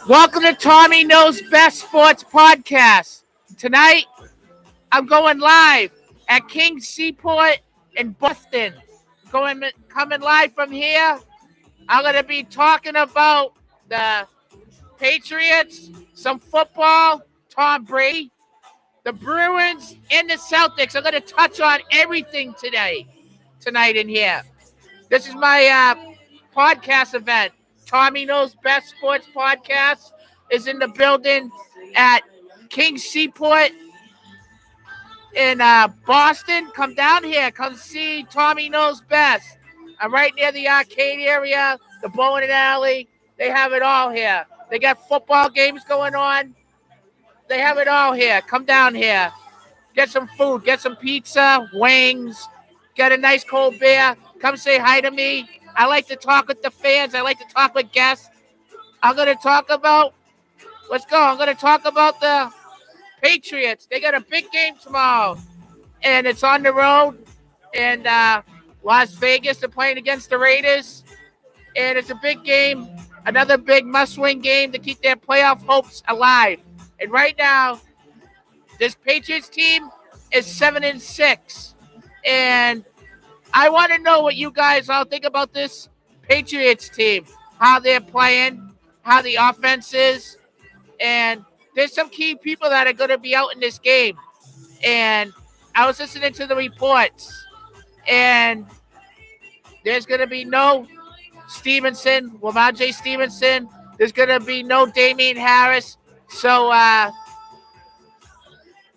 Welcome to Tommy Knows Best Sports Podcast. Tonight, I'm going live at King's Seaport in Boston. Coming live from here. I'm going to be talking about the Patriots, some football, Tom Brady, the Bruins, and the Celtics. I'm going to touch on everything tonight in here. This is my podcast event. Tommy Knows Best Sports Podcast is in the building at King's Seaport in Boston. Come down here. Come see Tommy Knows Best. I'm right near the arcade area, the bowling alley. They have it all here. They got football games going on. They have it all here. Come down here. Get some food. Get some pizza, wings. Get a nice cold beer. Come say hi to me. I like to talk with the fans. I like to talk with guests. I'm going to talk about, let's go. I'm going to talk about the Patriots. They got a big game tomorrow, and it's on the road in Las Vegas. They're playing against the Raiders, and it's a big game, another big must-win game to keep their playoff hopes alive. And right now, this Patriots team is 7-6, and I want to know what you guys all think about this Patriots team, how they're playing, how the offense is, and there's some key people that are going to be out in this game. And I was listening to the reports, and there's going to be no Stevenson, Lamar J. Stevenson. There's going to be no Damian Harris. So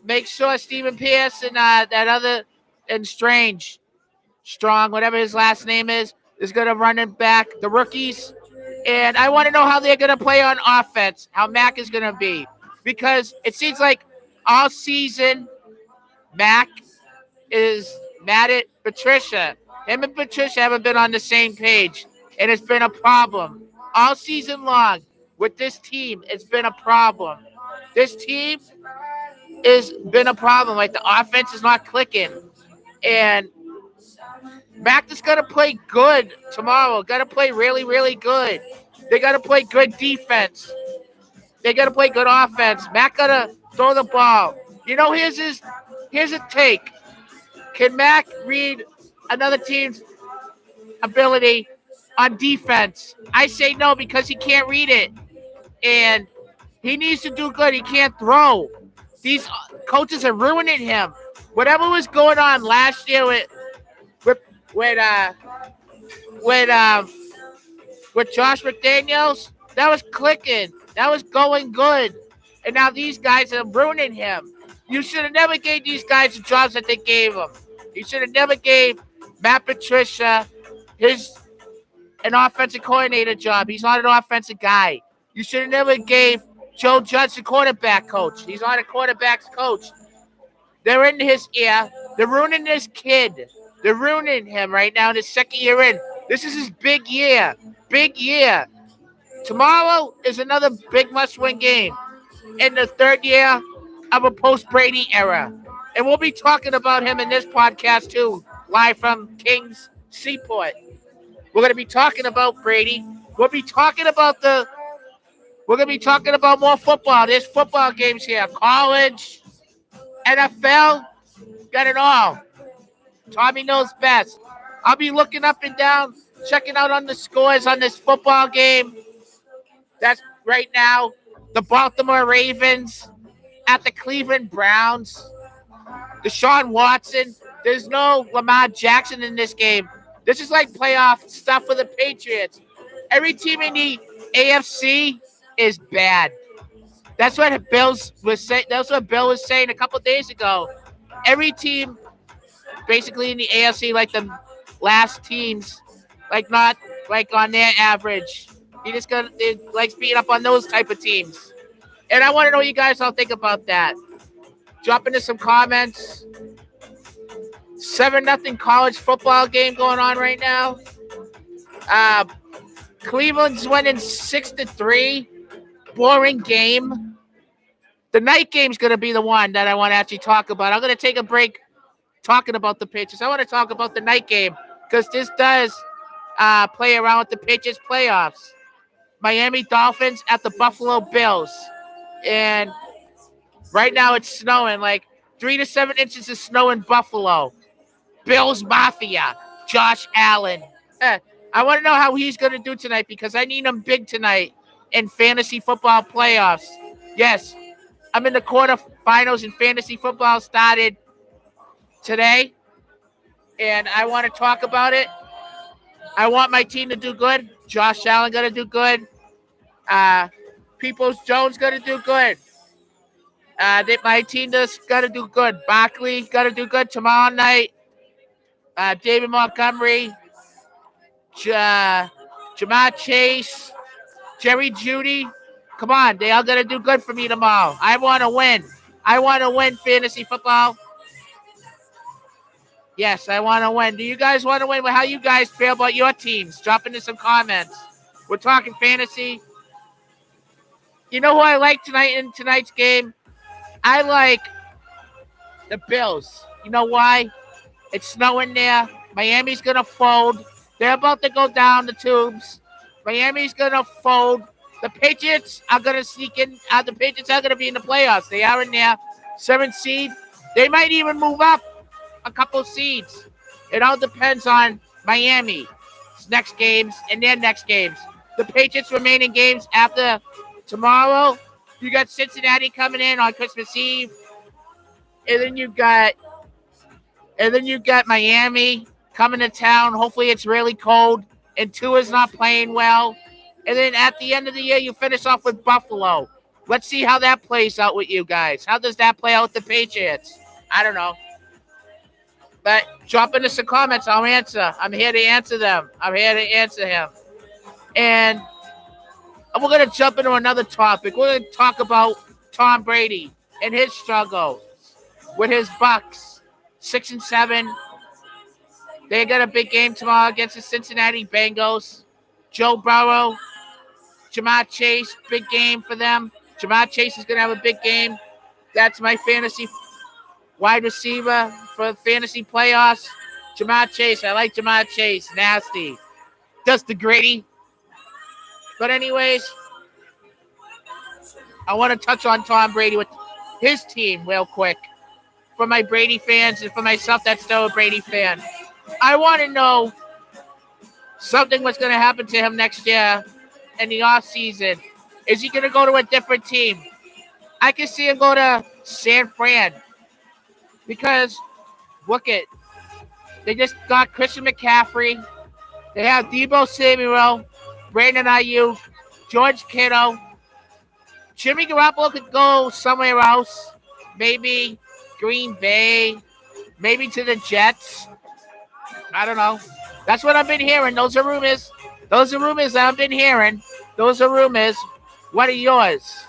make sure Stephen Pierce and that other and Strong, whatever his last name is going to run it back, the rookies. And I want to know how they're going to play on offense, how Mac is going to be. Because it seems like all season, Mac is mad at Patricia. Him and Patricia haven't been on the same page. And it's been a problem. All season long with this team, it's been a problem. This team has been a problem. Like, the offense is not clicking. And Mac is going to play good tomorrow. Got to play really, really good. They got to play good defense. They got to play good offense. Mac got to throw the ball. You know, here's a take. Can Mac read another team's ability on defense? I say no, because he can't read it. And he needs to do good. He can't throw. These coaches are ruining him. Whatever was going on last year with Josh McDaniels, that was clicking. That was going good. And now these guys are ruining him. You should have never gave these guys the jobs that they gave them. You should have never gave Matt Patricia an offensive coordinator job. He's not an offensive guy. You should have never gave Joe Judge the quarterback coach. He's not a quarterback's coach. They're in his ear. They're ruining this kid. They're ruining him right now in his second year in. This is his big year. Big year. Tomorrow is another big must-win game in the third year of a post-Brady era. And we'll be talking about him in this podcast, too, live from King's Seaport. We're going to be talking about Brady. We'll be talking about more football. There's football games here. College, NFL, got it all. Tommy Knows Best. I'll be looking up and down, checking out on the scores on this football game. That's right now the Baltimore Ravens at the Cleveland Browns. Deshaun Watson. There's no Lamar Jackson in this game. This is like playoff stuff for the Patriots. Every team in the AFC is bad. That's what Bill was saying a couple days ago. Every team basically in the AFC, like the last teams, like not like on their average. He just likes beating up on those type of teams. And I want to know what you guys all think about that. Jump into some comments. 7-0 college football game going on right now. Cleveland's winning 6-3. Boring game. The night game's going to be the one that I want to actually talk about. I'm going to take a break talking about the Patriots. I want to talk about the night game because this does play around with the Patriots playoffs. Miami Dolphins at the Buffalo Bills. And right now it's snowing, like 3 to 7 inches of snow in Buffalo. Bills Mafia, Josh Allen. I want to know how he's going to do tonight because I need him big tonight in fantasy football playoffs. Yes, I'm in the quarterfinals in fantasy football started today, and I want to talk about it. I want my team to do good. Josh Allen going to do good. Peoples Jones going to do good. My team just got to do good. Barkley got to do good tomorrow night. David Montgomery, Jamar Chase, Jerry Jeudy. Come on, they all got to do good for me tomorrow. I want to win. I want to win fantasy football. Yes, I want to win. Do you guys want to win? How you guys feel about your teams? Drop into some comments. We're talking fantasy. You know who I like tonight in tonight's game? I like the Bills. You know why? It's snowing there. Miami's going to fold. They're about to go down the tubes. Miami's going to fold. The Patriots are going to sneak in. The Patriots are going to be in the playoffs. They are in there. 7th seed. They might even move up a couple seeds. It all depends on Miami's next games and their next games. The Patriots' remaining games after tomorrow, you got Cincinnati coming in on Christmas Eve. And then you got Miami coming to town. Hopefully it's really cold. And Tua's not playing well. And then at the end of the year, you finish off with Buffalo. Let's see how that plays out with you guys. How does that play out with the Patriots? I don't know. But drop into some comments. I'll answer. I'm here to answer them. I'm here to answer him. And we're going to jump into another topic. We're going to talk about Tom Brady and his struggle with his Bucks. 6-7. They got a big game tomorrow against the Cincinnati Bengals. Joe Burrow, Jamar Chase, big game for them. Jamar Chase is going to have a big game. That's my fantasy wide receiver for fantasy playoffs. Jamar Chase. I like Jamar Chase. Nasty. Just the gritty. But anyways, I want to touch on Tom Brady with his team real quick. For my Brady fans and for myself that's still a Brady fan. I want to know something what's going to happen to him next year in the offseason. Is he going to go to a different team? I can see him go to San Fran. Because, look it, they just got Christian McCaffrey. They have Deebo Samuel, Brandon Ayuk, George Kittle. Jimmy Garoppolo could go somewhere else. Maybe Green Bay. Maybe to the Jets. I don't know. That's what I've been hearing. Those are rumors. Those are rumors that I've been hearing. Those are rumors. What are yours?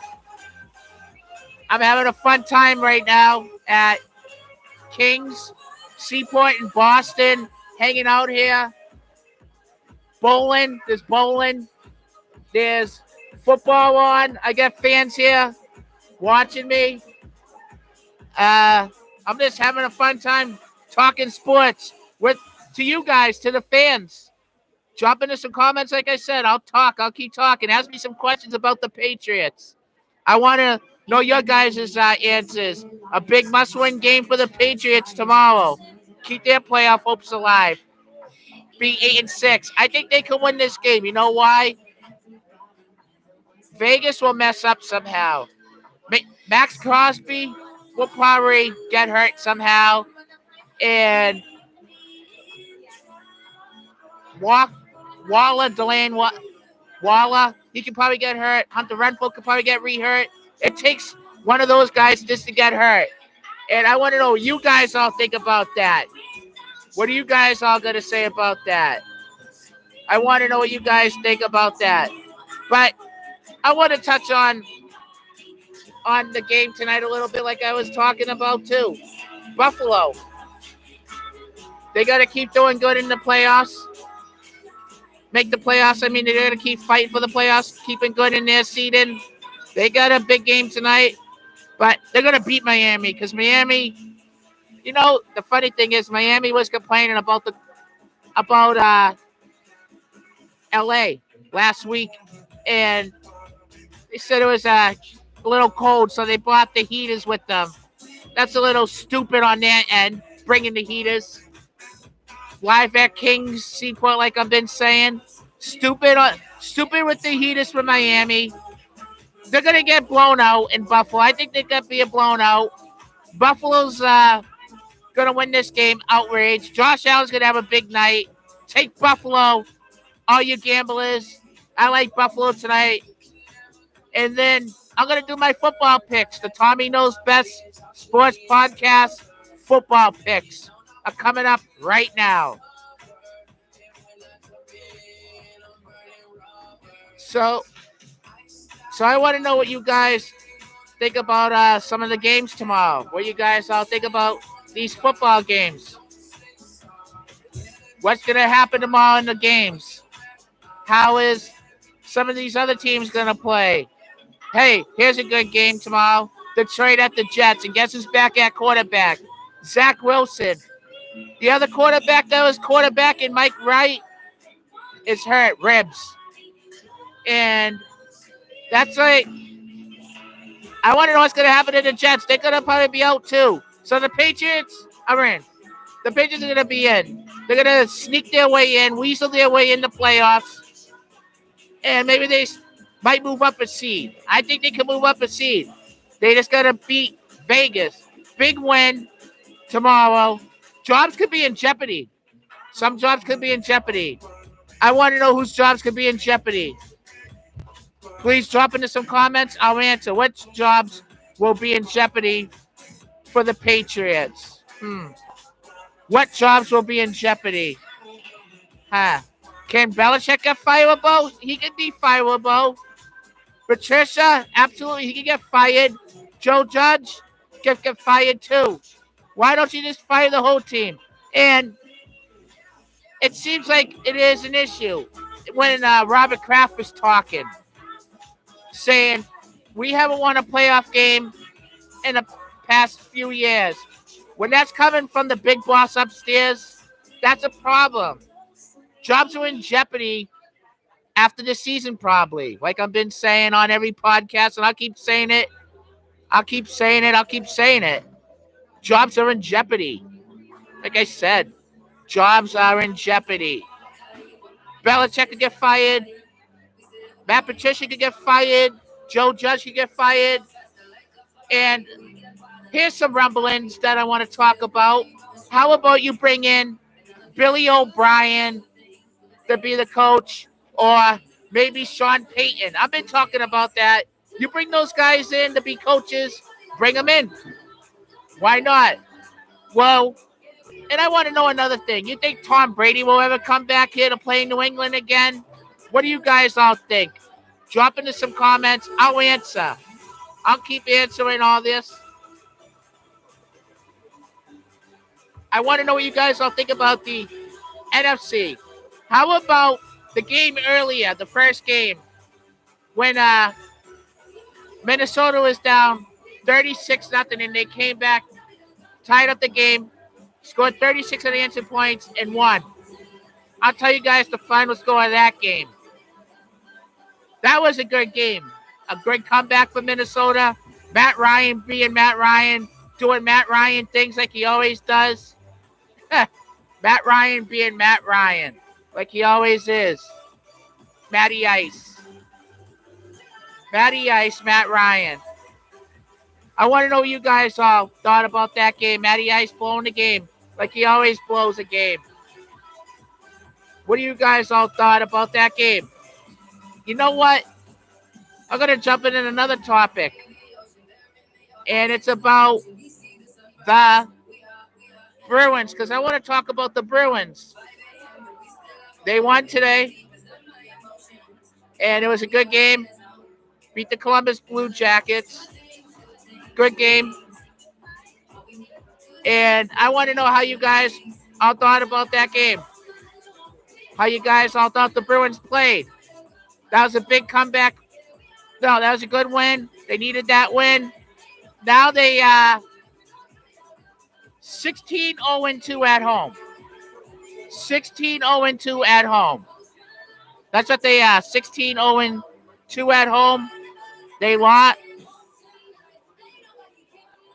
I'm having a fun time right now at Kings, Seaport in Boston, hanging out here. Bowling. There's bowling. There's football on. I got fans here watching me. I'm just having a fun time talking sports to you guys, to the fans. Drop into some comments. Like I said, I'll talk. I'll keep talking. Ask me some questions about the Patriots. I want to know your guys' answers. A big must-win game for the Patriots tomorrow. Keep their playoff hopes alive. Be 8-6. I think they can win this game. You know why? Vegas will mess up somehow. Max Crosby will probably get hurt somehow. And Waller, he can probably get hurt. Hunter Renfrow could probably get re-hurt. It takes one of those guys just to get hurt. And I want to know what you guys all think about that. What are you guys all going to say about that? I want to know what you guys think about that. But I want to touch on the game tonight a little bit like I was talking about too. Buffalo. They got to keep doing good in the playoffs. Make the playoffs. I mean, they're going to keep fighting for the playoffs, keeping good in their seeding. They got a big game tonight, but they're going to beat Miami because Miami, you know, the funny thing is Miami was complaining about L.A. last week and they said it was a little cold, so they brought the heaters with them. That's a little stupid on their end, bringing the heaters. Live at Kings Seaport, like I've been saying. Stupid with the heaters for Miami. They're going to get blown out in Buffalo. I think they're going to be blown out. Buffalo's going to win this game. Outrage. Josh Allen's going to have a big night. Take Buffalo, all you gamblers. I like Buffalo tonight. And then I'm going to do my football picks. The Tommy Knows Best Sports Podcast football picks are coming up right now. So I want to know what you guys think about some of the games tomorrow. What you guys all think about these football games. What's going to happen tomorrow in the games? How is some of these other teams going to play? Hey, here's a good game tomorrow. Detroit at the Jets. And guess who's back at quarterback? Zach Wilson. The other quarterback that was quarterbacking, Mike Wright, is hurt. Ribs. And that's right. I want to know what's going to happen to the Jets. They're going to probably be out too. So the Patriots are in. The Patriots are going to be in. They're going to sneak their way in, weasel their way in the playoffs. And maybe they might move up a seed. I think they can move up a seed. They just got to beat Vegas. Big win tomorrow. Jobs could be in jeopardy. Some jobs could be in jeopardy. I want to know whose jobs could be in jeopardy. Please drop into some comments. I'll answer. Which jobs will be in jeopardy for the Patriots? What jobs will be in jeopardy? Can Belichick get fireable? He can be fireable. Patricia, absolutely, he can get fired. Joe Judge can get fired too. Why don't you just fire the whole team? And it seems like it is an issue when Robert Kraft was talking, saying we haven't won a playoff game in the past few years. When that's coming from the big boss upstairs, that's a problem. Jobs are in jeopardy after the season, probably. Like I've been saying on every podcast, and I'll keep saying it. I'll keep saying it. Jobs are in jeopardy. Like I said, jobs are in jeopardy. Belichick could get fired. Matt Patricia could get fired. Joe Judge could get fired. And here's some rumblings that I want to talk about. How about you bring in Billy O'Brien to be the coach, or maybe Sean Payton? I've been talking about that. You bring those guys in to be coaches, bring them in. Why not? Well, and I want to know another thing. You think Tom Brady will ever come back here to play in New England again? What do you guys all think? Drop into some comments. I'll answer. I'll keep answering all this. I want to know what you guys all think about the NFC. How about the game earlier, the first game, when Minnesota was down 36-0, and they came back, tied up the game, scored 36 unanswered points, and won. I'll tell you guys the final score of that game. That was a good game. A great comeback for Minnesota. Matt Ryan being Matt Ryan, doing Matt Ryan things like he always does. Matt Ryan being Matt Ryan, like he always is. Matty Ice. Matt Ryan. I want to know what you guys all thought about that game. Matty Ice blowing the game like he always blows a game. What do you guys all thought about that game? You know what? I'm going to jump in another topic. And it's about the Bruins, because I want to talk about the Bruins. They won today. And it was a good game. Beat the Columbus Blue Jackets. Good game. And I want to know how you guys all thought about that game. How you guys all thought the Bruins played. That was a big comeback. No, that was a good win. They needed that win. Now they 16-0-2 at home. 16-0-2 at home. That's what they are. 16-0-2 2 at home. They lost.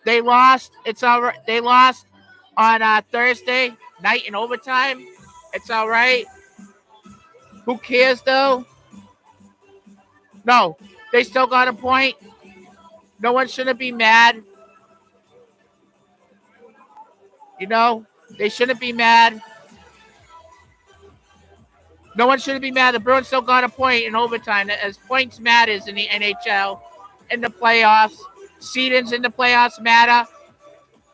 They lost. It's all right. They lost on Thursday night in overtime. It's all right. Who cares though? No, they still got a point. No one shouldn't be mad. They shouldn't be mad. No one shouldn't be mad. The Bruins still got a point in overtime. As points matters in the NHL, in the playoffs, seedings in the playoffs matter.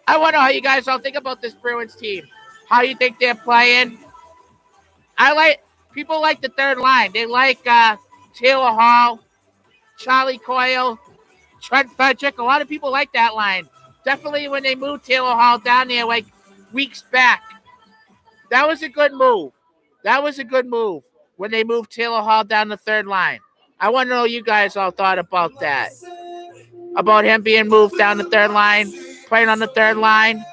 I want to know how you guys all think about this Bruins team. How you think they're playing? People like the third line. They like Taylor Hall, Charlie Coyle, Trent Frederick. A lot of people like that line. Definitely when they moved Taylor Hall down there like weeks back. That was a good move. When they moved Taylor Hall down the third line. I want to know what you guys all thought about that. About him being moved down the third line, playing on the third line.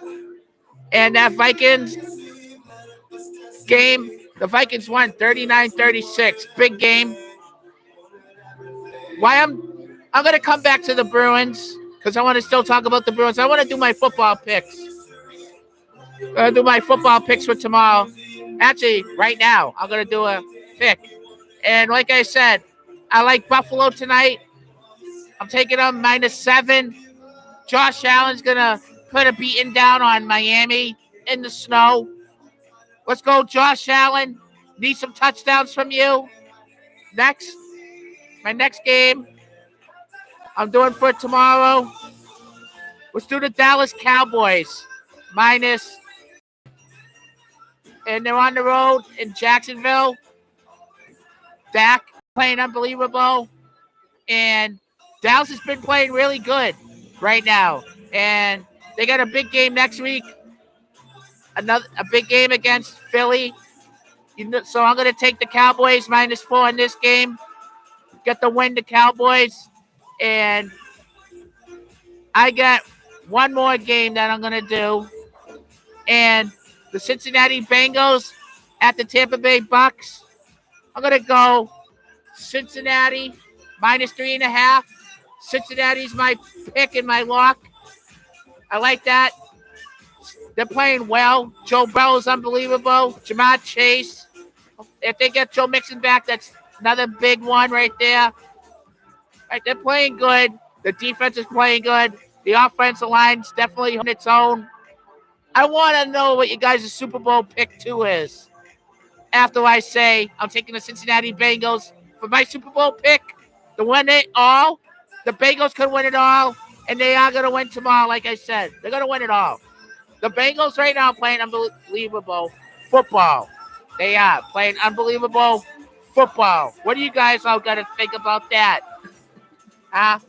And that Vikings game, the Vikings won 39-36. Big game. I'm going to come back to the Bruins because I want to still talk about the Bruins. I want to do my football picks. I'm going to do my football picks for tomorrow. Actually, right now, I'm going to do a pick. And like I said, I like Buffalo tonight. I'm taking them -7. Josh Allen's going to put a beating down on Miami in the snow. Let's go, Josh Allen. Need some touchdowns from you. My next game I'm doing for tomorrow. Let's do the Dallas Cowboys minus. And they're on the road in Jacksonville. Dak playing unbelievable. And Dallas has been playing really good right now. And they got a big game next week. A big game against Philly. So I'm going to take the Cowboys -4 in this game. Get the win, the Cowboys. And I got one more game that I'm going to do. And the Cincinnati Bengals at the Tampa Bay Bucks. I'm going to go Cincinnati -3.5. Cincinnati's my pick and my lock. I like that. They're playing well. Joe Burrow's unbelievable. Jamar Chase. If they get Joe Mixon back, that's another big one right there. Right, they're playing good. The defense is playing good. The offensive line's definitely on its own. I want to know what you guys' Super Bowl pick 2 is. After I say I'm taking the Cincinnati Bengals for my Super Bowl pick to win it all. The Bengals could win it all, and they are going to win tomorrow, like I said. They're going to win it all. The Bengals right now are playing unbelievable football. They are playing unbelievable football. What do you guys all got to think about that? Huh?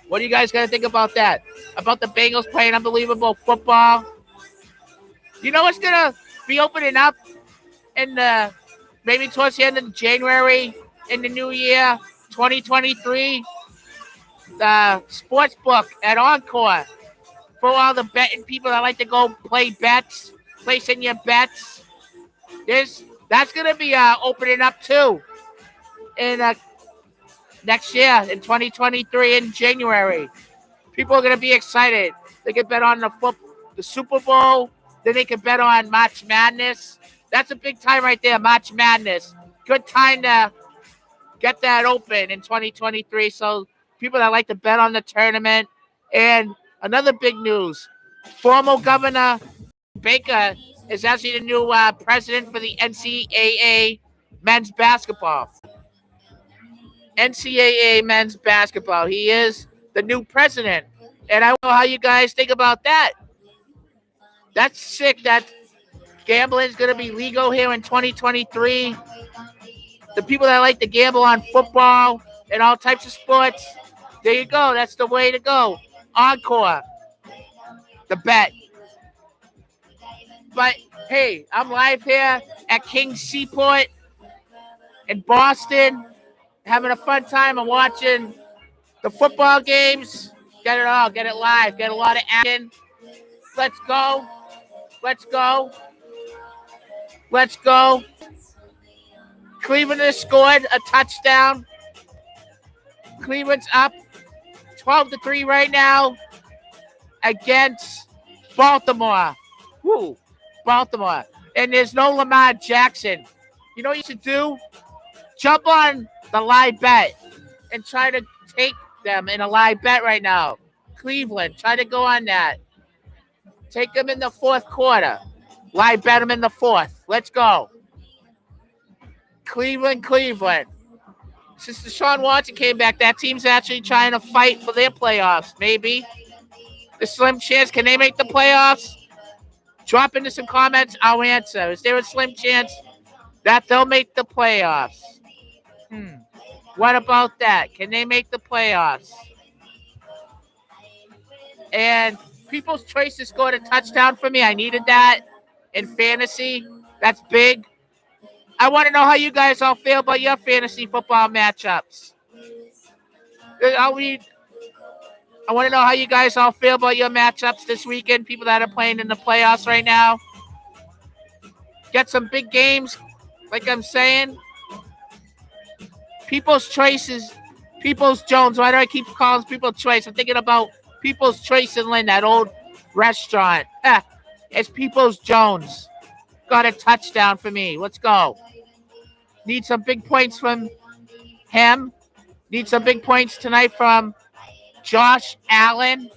What do you guys got to think about that? About the Bengals playing unbelievable football? You know what's going to be opening up in maybe towards the end of January in the new year, 2023? The sports book at Encore for all the betting people that like to go play bets, placing your bets. That's going to be opening up too in next year in 2023 in January. People are going to be excited. They can bet on the Super Bowl. Then they can bet on March Madness. That's a big time right there, March Madness. Good time to get that open in 2023. So people that like to bet on the tournament. And another big news, former Governor Baker is actually the new president for the NCAA men's basketball. NCAA men's basketball. He is the new president. And I don't know how you guys think about that. That's sick that gambling is going to be legal here in 2023. The people that like to gamble on football and all types of sports, there you go. That's the way to go. Encore. The bet. But, hey, I'm live here at King's Seaport in Boston, having a fun time. I'm watching the football games. Get it all. Get it live. Get a lot of action. Let's go. Let's go. Let's go. Cleveland has scored a touchdown. Cleveland's up 12-3 right now against Baltimore. Woo, Baltimore. And there's no Lamar Jackson. You know what you should do? Jump on the live bet and try to take them in a live bet right now. Cleveland, try to go on that. Take them in the fourth quarter. Live bet them in the fourth. Let's go. Cleveland. Since Deshaun Watson came back, that team's actually trying to fight for their playoffs. Maybe. The slim chance. Can they make the playoffs? Drop into some comments. I'll answer. Is there a slim chance that they'll make the playoffs? What about that? Can they make the playoffs? And People's Choice has scored a touchdown for me. I needed that in fantasy. That's big. I want to know how you guys all feel about your fantasy football matchups. I want to know how you guys all feel about your matchups this weekend, people that are playing in the playoffs right now. Get some big games, like I'm saying. People's Choices, People's Jones. Why do I keep calling People's Choice? I'm thinking about People's Choice in Lynn, that old restaurant. It's People's Jones. Got a touchdown for me. Let's go. Need some big points from him. Need some big points tonight from Josh Allen.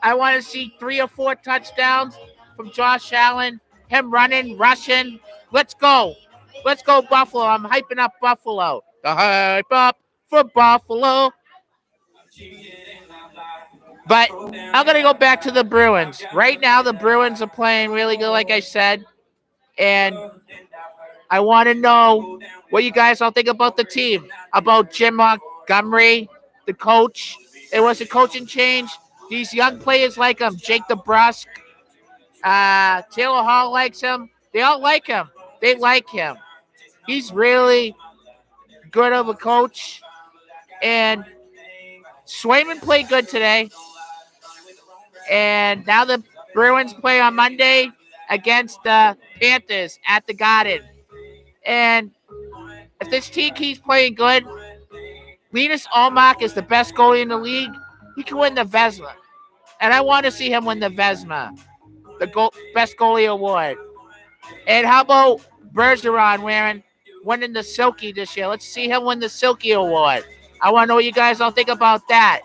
I want to see 3 or 4 touchdowns from Josh Allen. Him running, rushing. Let's go. Let's go, Buffalo. I'm hyping up Buffalo. The hype up for Buffalo. But I'm going to go back to the Bruins. Right now, the Bruins are playing really good, like I said. And I want to know what you guys all think about the team, about Jim Montgomery, the coach. It was a coaching change. These young players like him. Jake DeBrusque, Taylor Hall likes him. They all like him. They like him. He's really good of a coach. And Swayman played good today. And now the Bruins play on Monday against the Panthers at the Garden. And if this team keeps playing good, Linus Ullmark is the best goalie in the league. He can win the Vezina. And I want to see him win the Vezina, the best goalie award. And how about Bergeron winning the Silky this year? Let's see him win the Silky award. I want to know what you guys all think about that.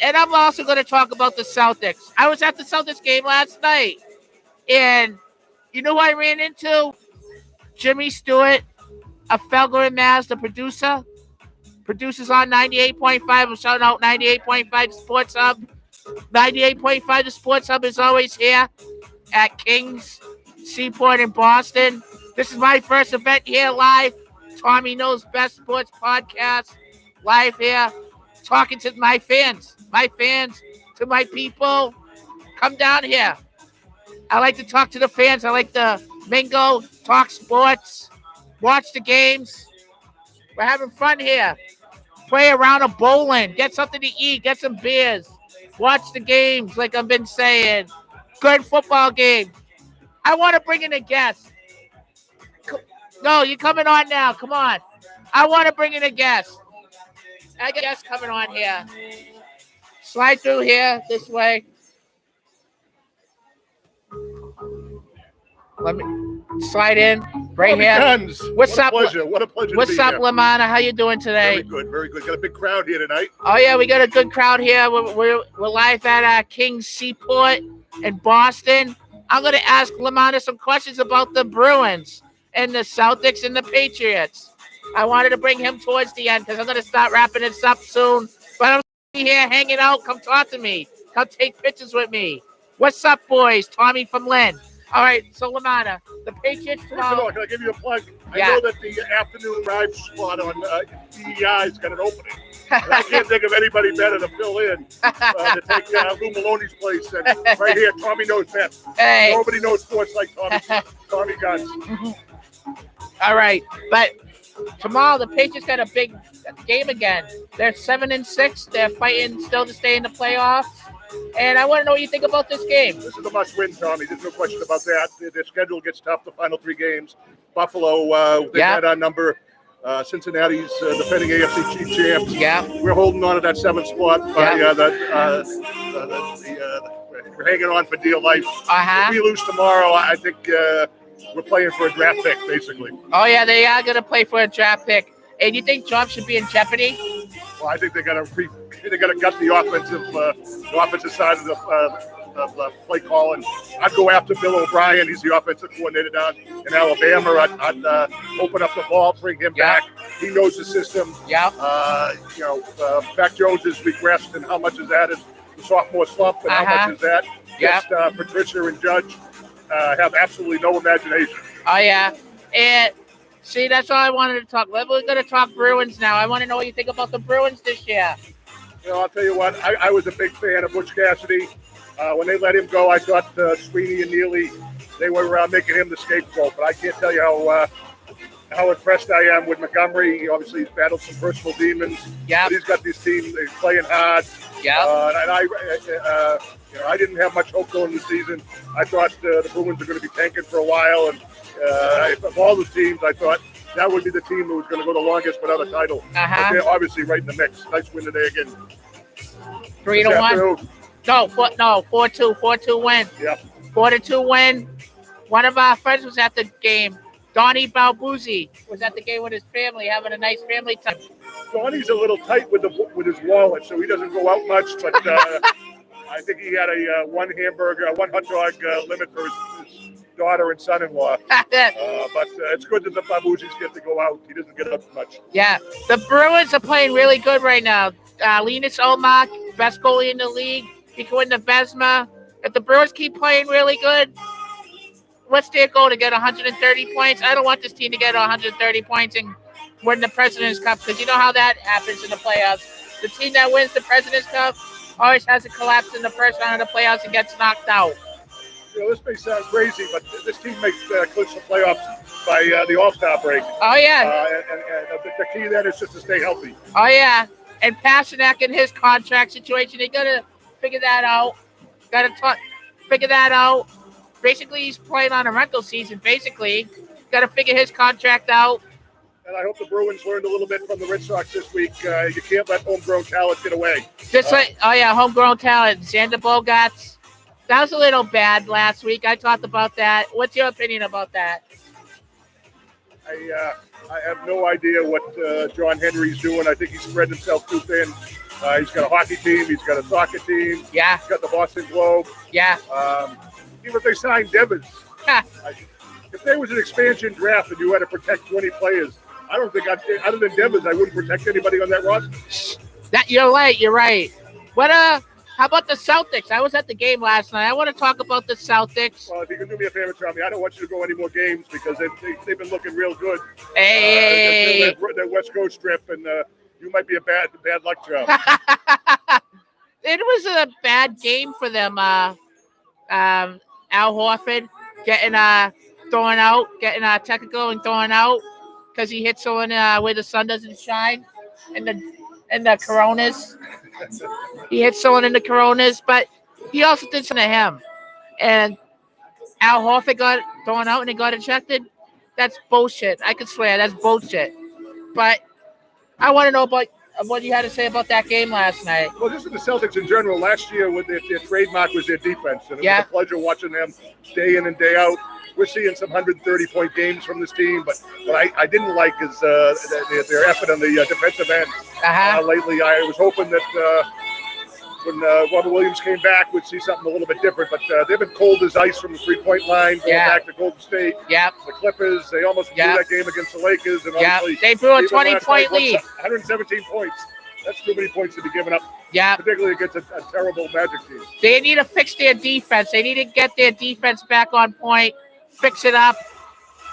And I'm also going to talk about the Celtics. I was at the Celtics game last night. And you know who I ran into? Jimmy Stewart of Felger and Maz, the producer. Producers on 98.5. I'm shouting out 98.5 Sports Hub. 98.5 The Sports Hub is always here at King's Seaport in Boston. This is my first event here live. Tommy Knows Best Sports Podcast. Live here. Talking to my fans. To my people. Come down here. I like to talk to the fans. I like to mingle, talk sports, watch the games. We're having fun here. Play a round of bowling. Get something to eat. Get some beers. Watch the games, like I've been saying. Good football game. I want to bring in a guest. No, you're coming on now. Come on. I want to bring in a guest. I got a guest coming on here. Slide through here this way. Let me slide in right here. Guns. What's up? What a pleasure. What's up, Lamana? How you doing today? Very good. Got a big crowd here tonight. Oh yeah, we got a good crowd here. We're live at King's Seaport in Boston. I'm gonna ask Lamana some questions about the Bruins and the Celtics and the Patriots. I wanted to bring him towards the end because I'm gonna start wrapping this up soon. But I'm here hanging out. Come talk to me. Come take pictures with me. What's up, boys? Tommy from Lynn. All right, so Lamana, the Patriots tomorrow. First of all, can I give you a plug? Yeah. I know that the afternoon drive spot on DEI's got an opening. And I can't think of anybody better to fill in to take Lou Maloney's place. And right here, Tommy knows best. Hey. Nobody knows sports like Tommy Guns. All right, but tomorrow the Patriots got a big game again. They're 7-6. They're fighting still to stay in the playoffs. And I want to know what you think about this game. This is a must-win, Tommy. There's no question about that. Their schedule gets tough the final 3 games. Buffalo, they had our number. Cincinnati's defending AFC Chief champs. Yeah. We're holding on to that 7th spot. We're hanging on for dear life. If we lose tomorrow, I think we're playing for a draft pick, basically. Oh, yeah, they are going to play for a draft pick. And you think Trump should be in jeopardy? Well, I think they got to gut the offensive side of the play call, and I'd go after Bill O'Brien. He's the offensive coordinator down in Alabama. I'd open up the ball, bring him back. He knows the system. Yeah. Mac Jones has regressed, and how much is that? Is the sophomore slump, and how much is that? Yes. Patricia and Judge have absolutely no imagination. Oh, yeah. And see, that's all I wanted to talk about. We're going to talk Bruins now. I want to know what you think about the Bruins this year. I'll tell you what, I was a big fan of Butch Cassidy. When they let him go, I thought Sweeney and Neely, they were making him the scapegoat. But I can't tell you how impressed I am with Montgomery. Obviously, he's battled some personal demons. Yeah. But he's got this team. They're playing hard. Yeah. And I didn't have much hope going this season. I thought the Bruins were going to be tanking for a while. And of all the teams, I thought that would be the team that was going to go the longest without a title. But they're obviously right in the mix. Nice win today again. 3-1. No, 4-2. 4-2 win. Yep. 4-2 win. One of our friends was at the game. Donnie Balbuzzi was at the game with his family, having a nice family time. Donnie's a little tight with his wallet, so he doesn't go out much. But I think he had a one hot dog limit for his daughter and son-in-law. But it's good that the Balbuzzis get to go out. He doesn't get up much. Yeah, the Bruins are playing really good right now. Linus Olmark, best goalie in the league. He can win the Vezina. If the Bruins keep playing really good, what's their goal, to get 130 points? I don't want this team to get 130 points and win the President's Cup, because you know how that happens in the playoffs. The team that wins the President's Cup always has a collapse in the first round of the playoffs and gets knocked out. This may sound crazy, but this team makes clinch the playoffs by the All-Star break. Oh, yeah. And the key then is just to stay healthy. Oh, yeah. And Pastrnak in his contract situation, they got to figure that out. Figure that out. Basically, he's playing on a rental season, basically. Got to figure his contract out. And I hope the Bruins learned a little bit from the Red Sox this week. You can't let homegrown talent get away. Homegrown talent. Xander Bogaerts. That was a little bad last week. I talked about that. What's your opinion about that? I have no idea what John Henry's doing. I think he's spread himself too thin. He's got a hockey team. He's got a soccer team. Yeah. He's got the Boston Globe. Yeah. Even if they signed Devins, if there was an expansion draft and you had to protect 20 players, I don't think, other than Devins, I wouldn't protect anybody on that roster. You're right. What how about the Celtics? I was at the game last night. I want to talk about the Celtics. Well, if you can do me a favor, Tommy, I don't want you to go any more games because they've been looking real good. Hey. That West Coast trip, and you might be a bad luck job. It was a bad game for them. Al Horford getting thrown out, getting technical and thrown out because he hit someone where the sun doesn't shine in the Coronas. He hit someone in the Coronas, but he also did something to him. And Al Horford got thrown out and he got ejected. That's bullshit. I can swear that's bullshit. But I want to know about what you had to say about that game last night. Well, just with the Celtics in general, last year with their trademark was their defense. And it was a pleasure watching them day in and day out. We're seeing some 130-point games from this team, but what I didn't like is their effort on the defensive end. Lately, I was hoping that when Robert Williams came back, we'd see something a little bit different. But they've been cold as ice from the three-point line, going back to Golden State. The Clippers, they almost blew that game against the Lakers. And obviously, they blew a 20-point lead. 117 points. That's too many points to be given up. Particularly against a terrible Magic team. They need to fix their defense. They need to get their defense back on point. Fix it up.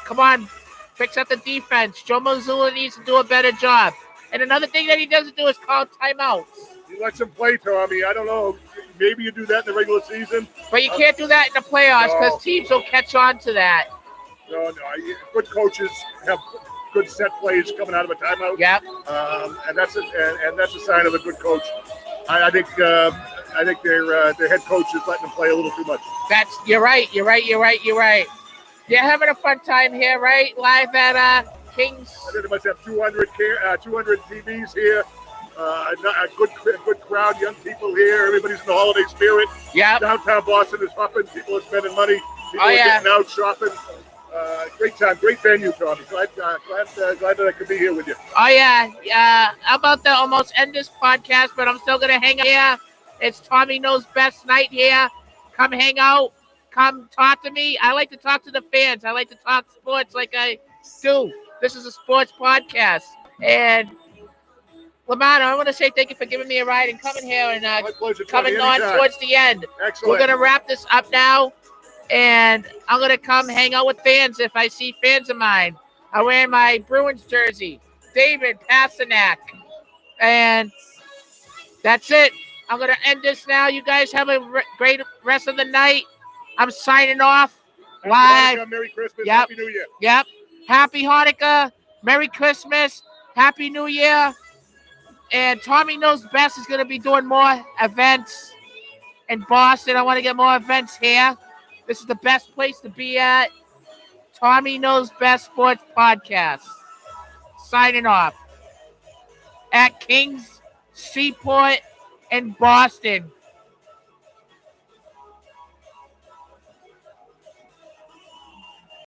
Come on. Fix up the defense. Joe Mazzulla needs to do a better job. And another thing that he doesn't do is call timeouts. He lets him play, Tommy. I don't know. Maybe you do that in the regular season. But you can't do that in the playoffs because teams will catch on to that. No. Good coaches have good set plays coming out of a timeout. Yep. And that's a sign of a good coach. I think I think their head coach is letting them play a little too much. You're right. They're having a fun time here, right? Live at Kings. I think they must have 200 TVs here. A good crowd, young people here. Everybody's in the holiday spirit. Yeah. Downtown Boston is hopping. People are spending money. People are getting out shopping. Great time, great venue, Tommy. Glad that I could be here with you. Oh yeah. I'm about to almost end this podcast, but I'm still gonna hang out here. It's Tommy Knows Best night here. Come hang out. Come talk to me. I like to talk to the fans. I like to talk sports like I do. This is a sports podcast. And Lamont, I want to say thank you for giving me a ride and coming here and coming on towards the end. Excellent. We're gonna wrap this up now. And I'm going to come hang out with fans if I see fans of mine. I'm wearing my Bruins jersey, David Pasternak. And that's it. I'm going to end this now. You guys have a great rest of the night. I'm signing off live. Hanukkah, Merry Christmas. Yep. Happy New Year. Yep. Happy Hanukkah. Merry Christmas. Happy New Year. And Tommy Knows Best is going to be doing more events in Boston. I want to get more events here. This is the best place to be at. Tommy Knows Best Sports Podcast. Signing off. At Kings, Seaport, and Boston.